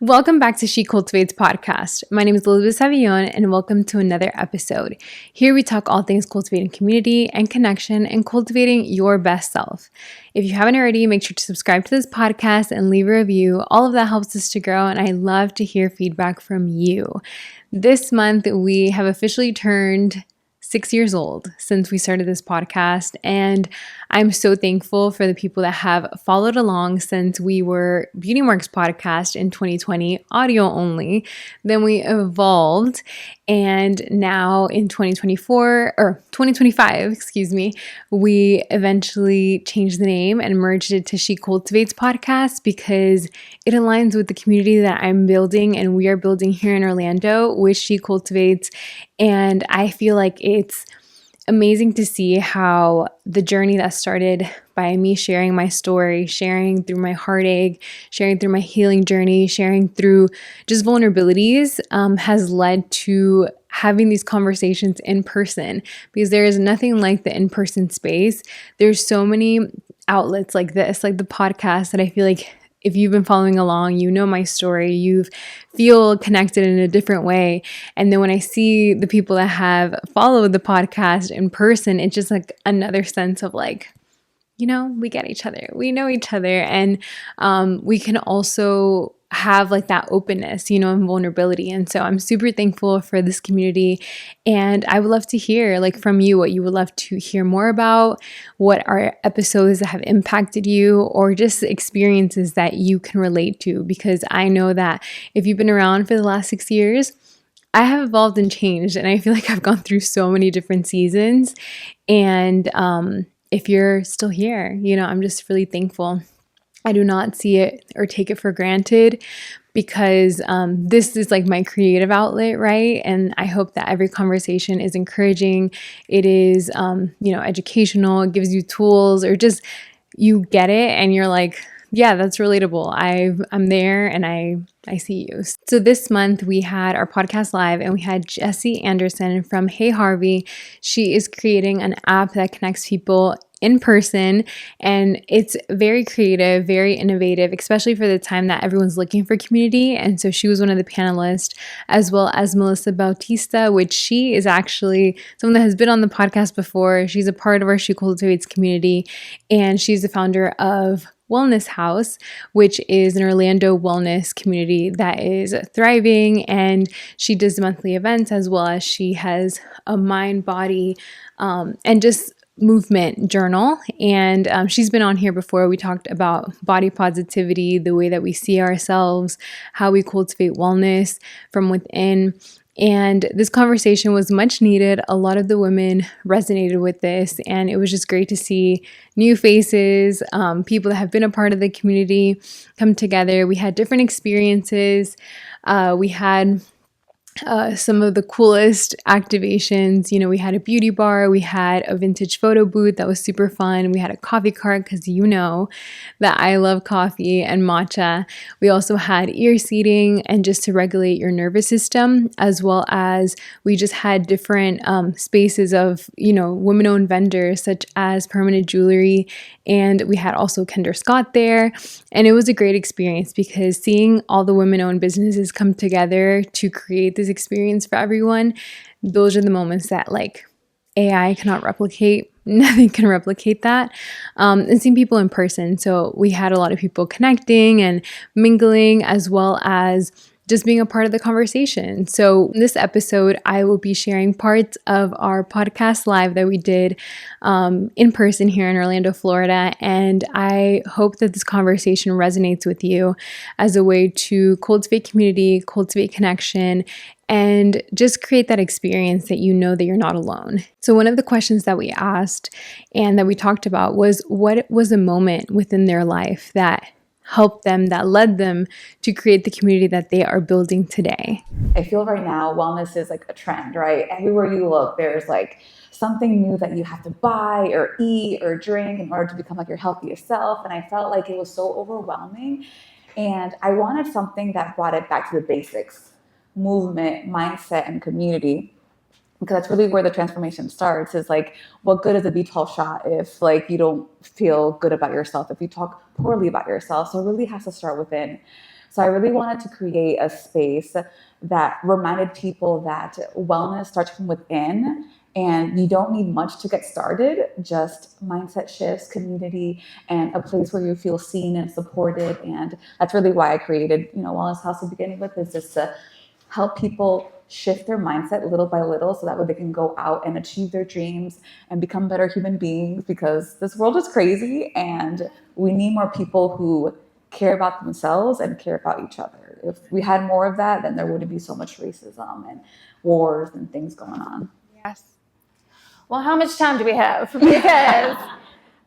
Welcome back to She Cultivates Podcast. My name is Elizabeth Savillon, and welcome to another episode. Here we talk all things cultivating community and connection and cultivating your best self. If you haven't already, make sure to subscribe to this podcast and leave a review. All of that helps us to grow, and I love to hear feedback from you. This month, we have officially turned 6 years old since we started this podcast, and I'm so thankful for the people that have followed along since we were Beauty Marks podcast in 2020, audio only. Then we evolved, and now in 2025, we eventually changed the name and merged it to She Cultivates Podcast because it aligns with the community that I'm building and we are building here in Orlando with She Cultivates. And I feel like it's amazing to see how the journey that started by me sharing my story, sharing through my heartache, sharing through my healing journey, sharing through just vulnerabilities has led to having these conversations in person, because there is nothing like the in-person space. There's so many outlets like this, like the podcast, that I feel like if you've been following along, you know my story, you feel connected in a different way. And then when I see the people that have followed the podcast in person, it's just like another sense of like, we get each other, we know each other. And we can also have like that openness, and vulnerability. And so I'm super thankful for this community. And I would love to hear like from you what you would love to hear more about, what are episodes that have impacted you, or just experiences that you can relate to. Because I know that if you've been around for the last 6 years, I have evolved and changed. And I feel like I've gone through so many different seasons. And if you're still here, I'm just really thankful. I do not see it or take it for granted, because this is like my creative outlet, right? And I hope that every conversation is encouraging. It is, educational. It gives you tools, or just you get it and you're like, yeah, that's relatable. I'm there and I see you. So this month we had our podcast live, and we had Jessi Anderson from Hey Harvey. She is creating an app that connects people in person, and it's very creative, very innovative, especially for the time that everyone's looking for community. And so she was one of the panelists, as well as Melissa Bautista, which she is actually someone that has been on the podcast before. She's a part of our She Cultivates community, and she's the founder of Wellness House, which is an Orlando wellness community that is thriving, and she does monthly events, as well as she has a mind, body, and just movement journal. And she's been on here before. We talked about body positivity, the way that we see ourselves, how we cultivate wellness from within. And this conversation was much needed. A lot of the women resonated with this, and it was just great to see new faces, people that have been a part of the community come together. We had different experiences. We had some of the coolest activations. We had a beauty bar, we had a vintage photo booth that was super fun. We had a coffee cart, because that I love coffee and matcha. We also had ear seating, and just to regulate your nervous system, as well as we just had different spaces of, women-owned vendors such as Permanent Jewelry. And we had also Kendra Scott there. And it was a great experience, because seeing all the women-owned businesses come together to create this experience for everyone, those are the moments that like AI cannot replicate. Nothing can replicate that. And seeing people in person. So we had a lot of people connecting and mingling, as well as just being a part of the conversation. So in this episode, I will be sharing parts of our podcast live that we did in person here in Orlando, Florida. And I hope that this conversation resonates with you as a way to cultivate community, cultivate connection, and just create that experience that you know that you're not alone. So one of the questions that we asked and that we talked about was, what was a moment within their life that helped them, that led them to create the community that they are building today? I feel right now wellness is like a trend, right? Everywhere you look, there's like something new that you have to buy or eat or drink in order to become like your healthiest self. And I felt like it was so overwhelming. And I wanted something that brought it back to the basics: movement, mindset, and community. Because that's really where the transformation starts, is like, what good is a B12 shot if like you don't feel good about yourself, if you talk poorly about yourself? So it really has to start within. So I really wanted to create a space that reminded people that wellness starts from within, and you don't need much to get started, just mindset shifts, community, and a place where you feel seen and supported. And that's really why I created, Wellness House to begin with, is just to help people shift their mindset little by little so that way they can go out and achieve their dreams and become better human beings, because this world is crazy and we need more people who care about themselves and care about each other. If we had more of that, then there wouldn't be so much racism and wars and things going on. Yes. Well, how much time do we have? Because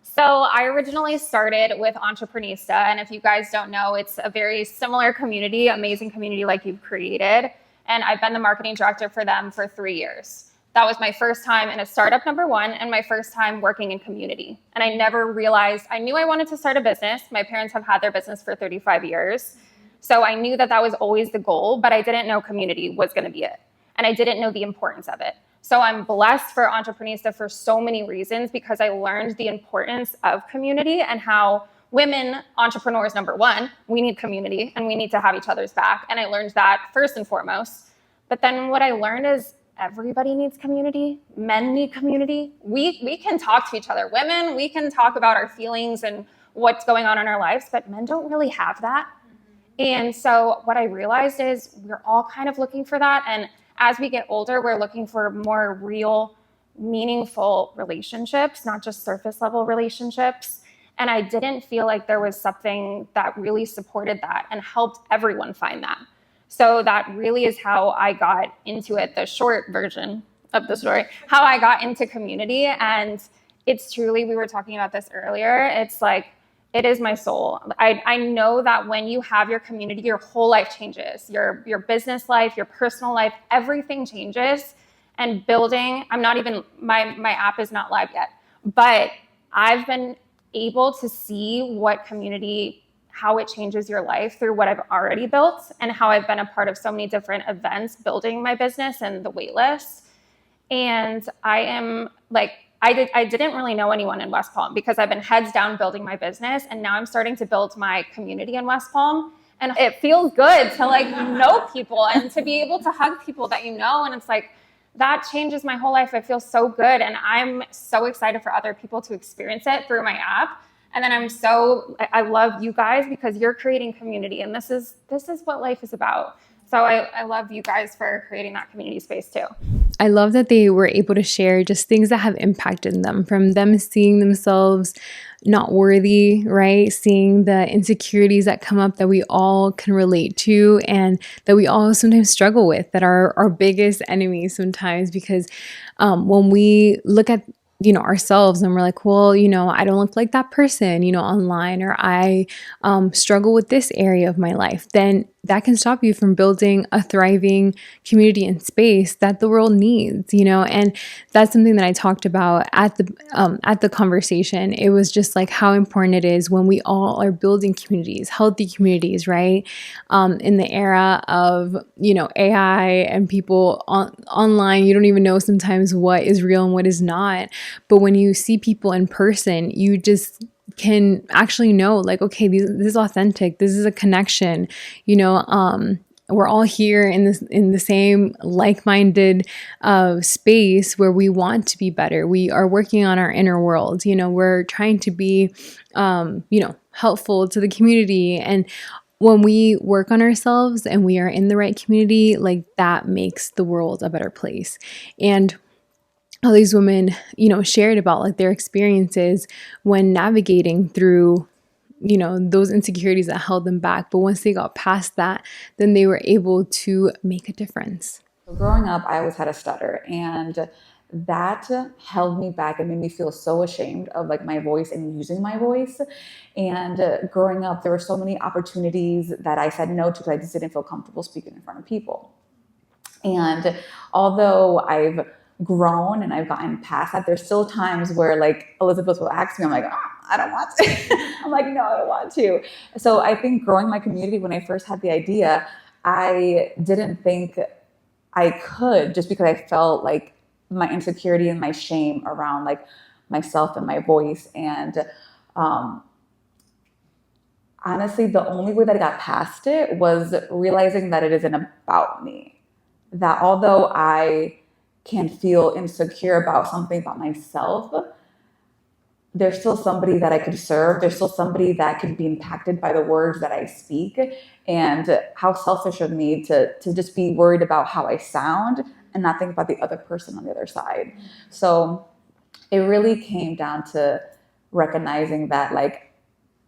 so I originally started with Entreprenista, and if you guys don't know, it's a very similar community, amazing community like you've created. And I've been the marketing director for them for 3 years. That was my first time in a startup, number one, and my first time working in community. And I never realized, I knew I wanted to start a business. My parents have had their business for 35 years. So I knew that that was always the goal, but I didn't know community was going to be it. And I didn't know the importance of it. So I'm blessed for Entreprenista for so many reasons, because I learned the importance of community and how women entrepreneurs, number one, we need community and we need to have each other's back. And I learned that first and foremost. But then what I learned is everybody needs community. Men need community. We can talk to each other. Women, we can talk about our feelings and what's going on in our lives, but men don't really have that. And so what I realized is we're all kind of looking for that. And as we get older, we're looking for more real, meaningful relationships, not just surface level relationships. And I didn't feel like there was something that really supported that and helped everyone find that. So that really is how I got into it, the short version of the story, how I got into community. And it's truly, we were talking about this earlier, it's like, it is my soul. I know that when you have your community, your whole life changes. Your business life, your personal life, everything changes. And building, my app is not live yet, but I've been able to see what community, how it changes your life through what I've already built, and how I've been a part of so many different events building my business and the wait list. And I am like, I didn't really know anyone in West Palm because I've been heads down building my business, and now I'm starting to build my community in West Palm. And it feels good to like know people and to be able to hug people that you know. And it's like, that changes my whole life. I feel so good. And I'm so excited for other people to experience it through my app. And then I love you guys because you're creating community. And this is what life is about. So I love you guys for creating that community space too. I love that they were able to share just things that have impacted them, from them seeing themselves not worthy, right? Seeing the insecurities that come up that we all can relate to and that we all sometimes struggle with, that are our biggest enemies sometimes, because when we look at ourselves and we're like, well, I don't look like that person, online, or I struggle with this area of my life, then that can stop you from building a thriving community and space that the world needs, and that's something that I talked about at the conversation. It was just like how important it is when we all are building communities, healthy communities, right? In the era of, AI and people online, you don't even know sometimes what is real and what is not. But when you see people in person, you just can actually know, like, okay, this is authentic. This is a connection. We're all here in the same like-minded space where we want to be better. We are working on our inner world. We're trying to be, helpful to the community. And when we work on ourselves and we are in the right community, like, that makes the world a better place. And all these women, shared about like their experiences when navigating through, those insecurities that held them back. But once they got past that, then they were able to make a difference. So growing up, I always had a stutter, and that held me back and made me feel so ashamed of like my voice and using my voice. And growing up, there were so many opportunities that I said no to because I just didn't feel comfortable speaking in front of people. And although I've grown and I've gotten past that, there's still times where like Elizabeth will ask me, I'm like, I don't want to. I'm like, no, I don't want to. So I think growing my community, when I first had the idea, I didn't think I could, just because I felt like my insecurity and my shame around like myself and my voice. And honestly, the only way that I got past it was realizing that it isn't about me. That although I can feel insecure about something about myself, there's still somebody that I could serve. There's still somebody that could be impacted by the words that I speak. And how selfish of me to just be worried about how I sound and not think about the other person on the other side. So it really came down to recognizing that, like,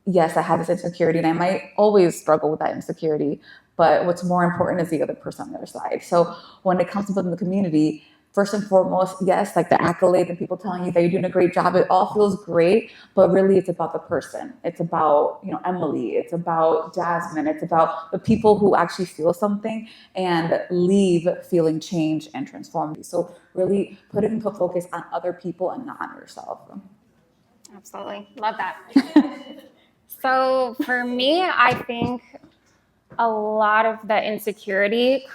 yes, I have this insecurity and I might always struggle with that insecurity, but what's more important is the other person on the other side. So when it comes to building the community, first and foremost, yes, like the accolades and people telling you that you're doing a great job, it all feels great, but really it's about the person. It's about, Emily, it's about Jasmine, it's about the people who actually feel something and leave feeling change and transformed. So really putting the focus on other people and not on yourself. Absolutely. Love that. So for me, I think a lot of the insecurity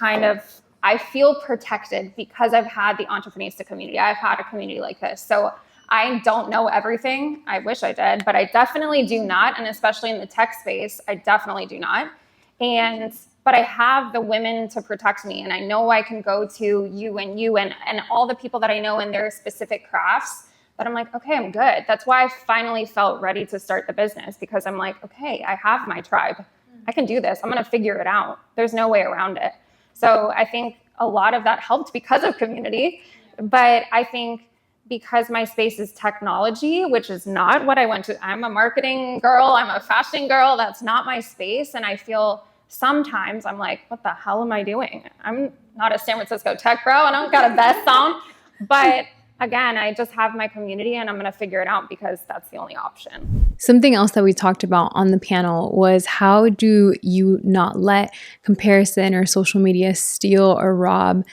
I feel protected because I've had the Entrepreneurista community. I've had a community like this. So I don't know everything. I wish I did, but I definitely do not. And especially in the tech space, I definitely do not. But I have the women to protect me. And I know I can go to you and all the people that I know in their specific crafts. But I'm like, okay, I'm good. That's why I finally felt ready to start the business, because I'm like, okay, I have my tribe. I can do this. I'm going to figure it out. There's no way around it. So I think a lot of that helped because of community. But I think because my space is technology, which is not what I went to. I'm a marketing girl. I'm a fashion girl. That's not my space. And I feel sometimes I'm like, what the hell am I doing? I'm not a San Francisco tech bro. I don't got a best sound. But again, I just have my community and I'm going to figure it out because that's the only option. Something else that we talked about on the panel was, how do you not let comparison or social media steal or rob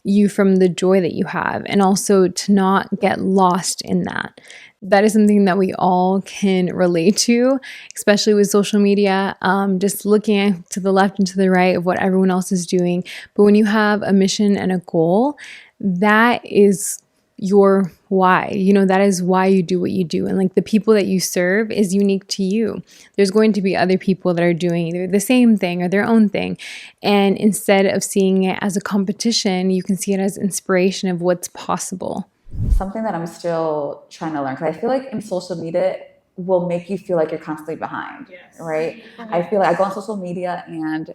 you from the joy that you have, and also to not get lost in that. That is something that we all can relate to, especially with social media, just looking to the left and to the right of what everyone else is doing. But when you have a mission and a goal, that is your why. That is why you do what you do. And like the people that you serve is unique to you. There's going to be other people that are doing either the same thing or their own thing. And instead of seeing it as a competition, you can see it as inspiration of what's possible. Something that I'm still trying to learn, because I feel like in social media will make you feel like you're constantly behind, right? I feel like I go on social media and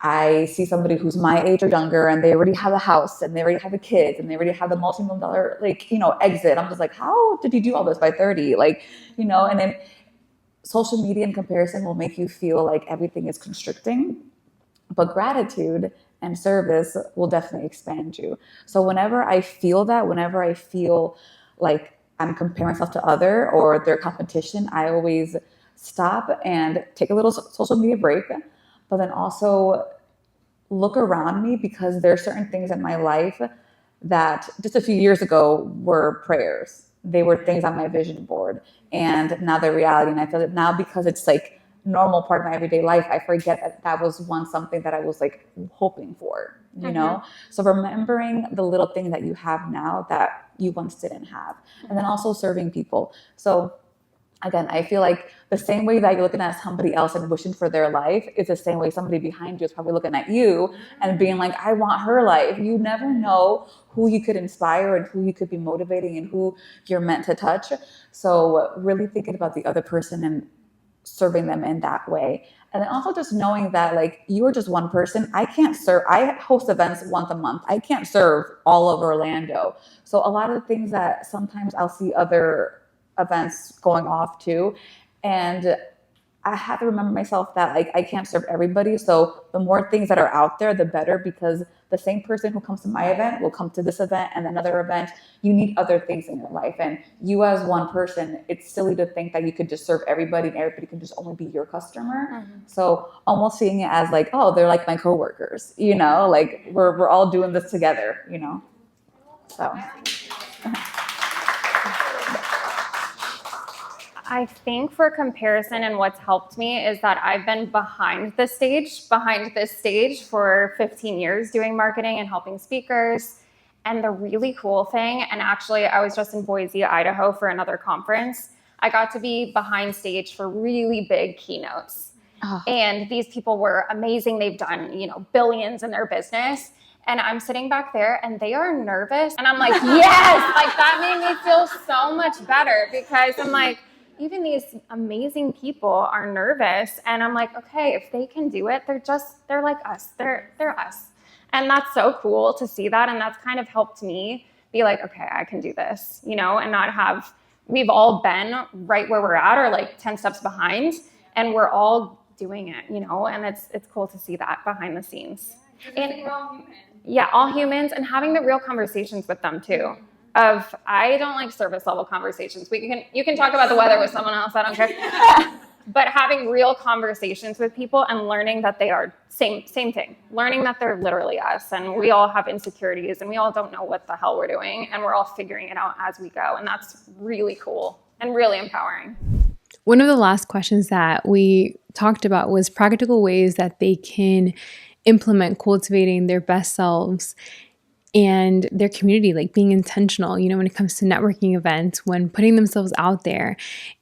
I see somebody who's my age or younger and they already have a house and they already have a kid and they already have the multi-million-dollar, exit. I'm just like, how did you do all this by 30? And then social media in comparison will make you feel like everything is constricting, but gratitude and service will definitely expand you. So whenever I feel like I'm comparing myself to other or their competition, I always stop and take a little social media break, but then also look around me, because there are certain things in my life that just a few years ago were prayers. They were things on my vision board, and now they're reality. And I feel that now, because it's like normal part of my everyday life, I forget that was once something that I was like hoping for, know? So remembering the little thing that you have now that you once didn't have, and then also serving people. So again, I feel like the same way that you're looking at somebody else and wishing for their life is the same way somebody behind you is probably looking at you and being like, I want her life. You never know who you could inspire and who you could be motivating and who you're meant to touch. So really thinking about the other person and serving them in that way. And then also just knowing that like you are just one person. I host events once a month. I can't serve all of Orlando. So a lot of the things that sometimes I'll see other events going off too, and I have to remember myself that like I can't serve everybody. So the more things that are out there, the better, because the same person who comes to my event will come to this event and another event. You need other things in your life, and you as one person, it's silly to think that you could just serve everybody and everybody can just only be your customer. So almost seeing it as like, oh, they're like my coworkers, like we're all doing this together, so. I think for comparison, and what's helped me is that I've been behind this stage for 15 years doing marketing and helping speakers. And the really cool thing, and actually I was just in Boise, Idaho for another conference. I got to be behind stage for really big keynotes. And these people were amazing. They've done, billions in their business. And I'm sitting back there and they are nervous. And I'm like, yes, like that made me feel so much better, because I'm like, even these amazing people are nervous. And I'm like, okay, if they can do it, they're like us. They're us. And that's so cool to see that. And that's kind of helped me be like, okay, I can do this, and not have, we've all been right where we're at, or like 10 steps behind, and we're all doing it, and it's cool to see that behind the scenes. And we're all human. Yeah, all humans, and having the real conversations with them too. I don't like surface level conversations. You can talk about the weather with someone else, I don't care. But having real conversations with people and learning that they are same thing. Learning that they're literally us, and we all have insecurities, and we all don't know what the hell we're doing, and we're all figuring it out as we go. And that's really cool and really empowering. One of the last questions that we talked about was practical ways that they can implement cultivating their best selves and their community, like being intentional, when it comes to networking events, when putting themselves out there.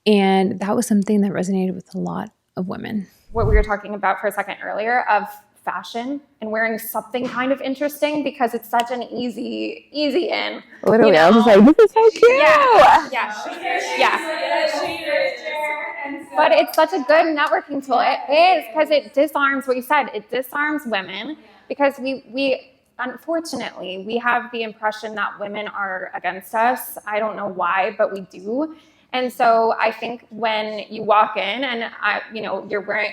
And that was something that resonated with a lot of women. What we were talking about for a second earlier of fashion and wearing something kind of interesting, because it's such an easy in. Literally, I was just like, this is so cute. But it's such a good networking tool. It is, because it disarms what you said. It disarms women, because we unfortunately, we have the impression that women are against us. I don't know why, but we do. And so I think when you walk in and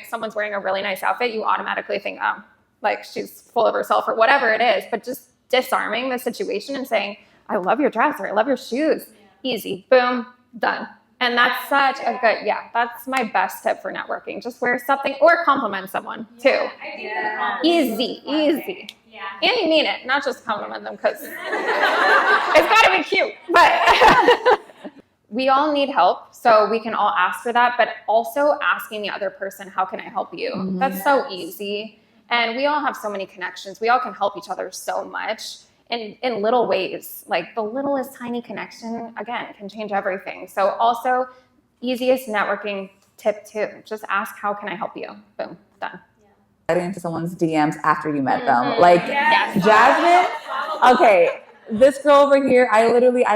someone's wearing a really nice outfit, you automatically think, oh, like she's full of herself or whatever it is. But just disarming the situation and saying, I love your dress, or I love your shoes. Easy, boom, done. And that's such a good, that's my best tip for networking. Just wear something, or compliment someone too. Easy. Yeah. And you mean it, not just compliment them because it's got to be cute. But we all need help, so we can all ask for that. But also asking the other person, how can I help you? Mm-hmm. That's so easy. And we all have so many connections. We all can help each other so much in little ways. Like the littlest tiny connection, again, can change everything. So also, easiest networking tip too. Just ask, how can I help you? Boom, done. Getting into someone's DMs after you met them. Like, Jasmine, okay, this girl over here, I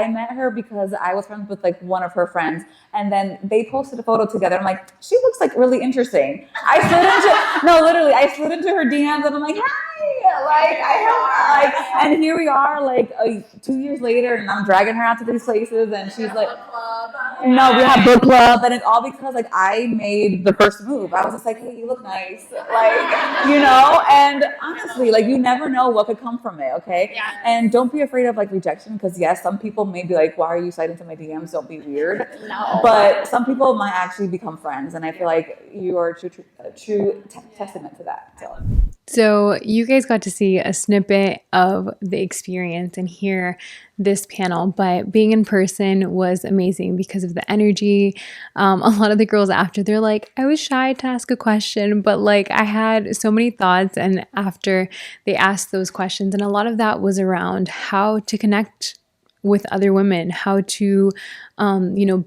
met her because I was friends with like one of her friends, and then they posted a photo together. I'm like, she looks like really interesting. I slid into her DMs, and I'm like, hi, and here we are, like 2 years later, and I'm dragging her out to these places, and she's like, no, we have book club, and it's all because like I made the first move. I was just like, hey, you look nice, and honestly, like you never know what could come from it, okay? Yeah. And don't be afraid of like rejection, because yes, some people may be like, why are you sliding into my DMs? Don't be weird. No. But some people might actually become friends, and I feel like you are a true testament to that. So you guys got to see a snippet of the experience and hear this panel, but being in person was amazing because of the energy. A lot of the girls after, they're like, I was shy to ask a question, but like I had so many thoughts, and after they asked those questions, and a lot of that was around how to connect with other women, how to,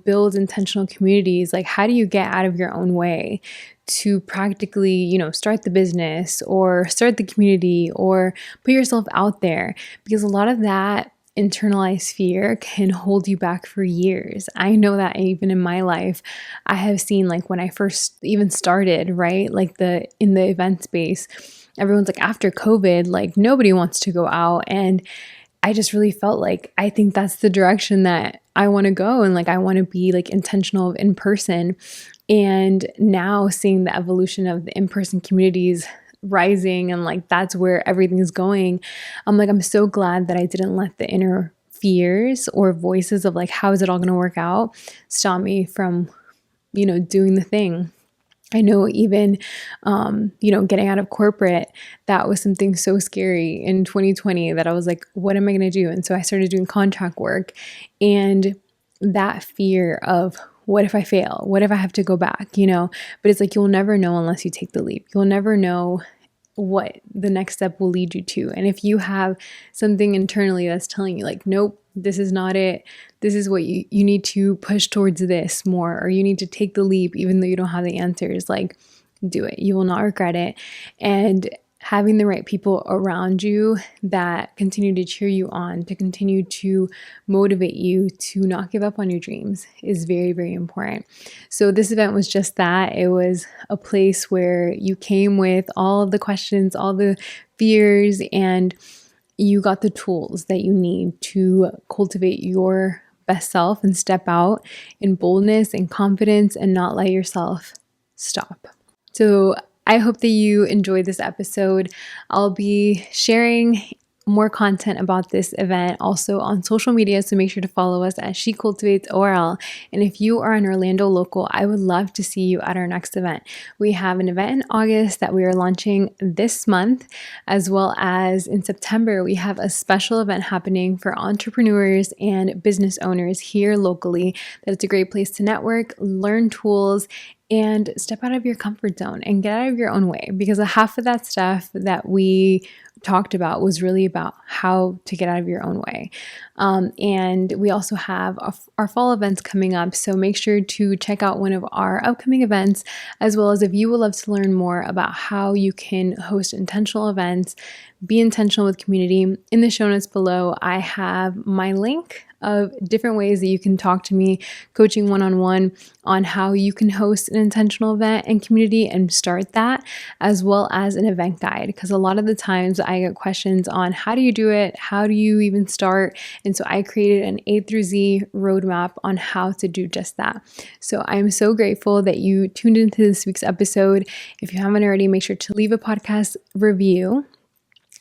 build intentional communities. Like, how do you get out of your own way to practically, start the business or start the community or put yourself out there? Because a lot of that internalized fear can hold you back for years. I know that even in my life, I have seen like when I first even started, right? Like in the event space, everyone's like, after COVID, like nobody wants to go out. And I just really felt like, I think that's the direction that I want to go. And like, I want to be like intentional in person. And now seeing the evolution of the in-person communities rising, and like, that's where everything is going. I'm like, I'm so glad that I didn't let the inner fears or voices of like, how is it all going to work out, stop me from, doing the thing. I know even, getting out of corporate, that was something so scary in 2020 that I was like, what am I going to do? And so I started doing contract work, and that fear of, what if I fail? What if I have to go back? But it's like, you'll never know unless you take the leap. You'll never know what the next step will lead you to. And if you have something internally that's telling you like, nope, this is not it. This is what you need to push towards this more, or you need to take the leap even though you don't have the answers. Like, do it. You will not regret it. And having the right people around you that continue to cheer you on, to continue to motivate you to not give up on your dreams is very, very important. So this event was just that. It was a place where you came with all of the questions, all the fears, and you got the tools that you need to cultivate your best self and step out in boldness and confidence and not let yourself stop. So I hope that you enjoyed this episode. I'll be sharing more content about this event also on social media, so make sure to follow us at She Cultivates ORL. And if you are an Orlando local, I would love to see you at our next event. We have an event in August that we are launching this month, as well as in September, we have a special event happening for entrepreneurs and business owners here locally. That's a great place to network, learn tools, and step out of your comfort zone and get out of your own way, because half of that stuff that we talked about was really about how to get out of your own way. And we also have our fall events coming up, so make sure to check out one of our upcoming events, as well as if you would love to learn more about how you can host intentional events, be intentional with community. In the show notes below, I have my link of different ways that you can talk to me, coaching one-on-one on how you can host an intentional event and community and start that, as well as an event guide. Because a lot of the times I get questions on how do you do it? How do you even start? And so I created an A through Z roadmap on how to do just that. So I'm so grateful that you tuned into this week's episode. If you haven't already, make sure to leave a podcast review,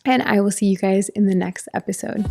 and I will see you guys in the next episode.